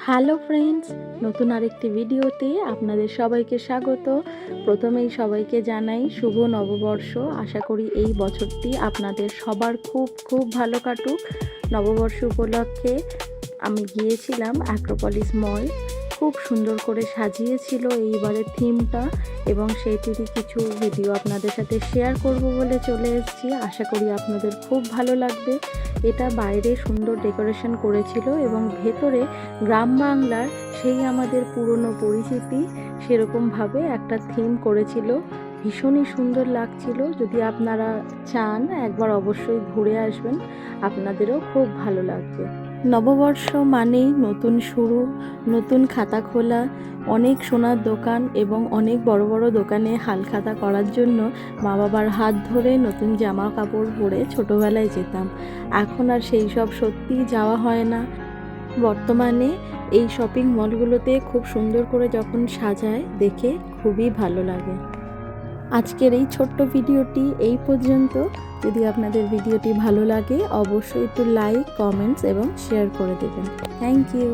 Hello friends, নতুন আরেকটি ভিডিওতে আপনাদের সবাইকে স্বাগত। প্রথমেই সবাইকে জানাই শুভ নববর্ষ। আশা করি এই বছরটি আপনাদের সবার খুব খুব ভালো কাটুক। নববর্ষ উপলক্ষে আমি গিয়েছিলাম অ্যাক্রোপলিস মল। খুব সুন্দর করে সাজিয়েছিল এইবারের থিমটা, এবং সেইটিরই কিছু ভিডিও আপনাদের সাথে শেয়ার করব বলে চলে এসেছি। আশা করি আপনাদের খুব ভালো লাগবে। এটা বাইরে সুন্দর ডেকোরেশন করেছিল এবং ভেতরে গ্রাম বাংলার সেই আমাদের পুরনো পরিচিতি সেরকমভাবে একটা থিম করেছিল। ভীষণই সুন্দর লাগছিল। যদি আপনারা চান একবার অবশ্যই ঘুরে আসবেন, আপনাদেরও খুব ভালো লাগবে। নববর্ষ মানেই নতুন শুরু, নতুন খাতা খোলা, অনেক সোনার দোকান এবং অনেক বড় বড় দোকানে হালখাতা করার জন্য মা বাবার হাত ধরে নতুন জামা কাপড় পরে ছোটোবেলায় যেতাম। এখন আর সেই সব সত্যিই যাওয়া হয় না। বর্তমানে এই শপিং মলগুলোতে খুব সুন্দর করে যখন সাজায়, দেখে খুবই ভালো লাগে। আজকের এই ছোট্ট ভিডিওটি এই পর্যন্ত। যদি আপনাদের ভিডিওটি ভালো লাগে অবশ্যই একটু লাইক, কমেন্টস এবং শেয়ার করে দেবেন। Thank you.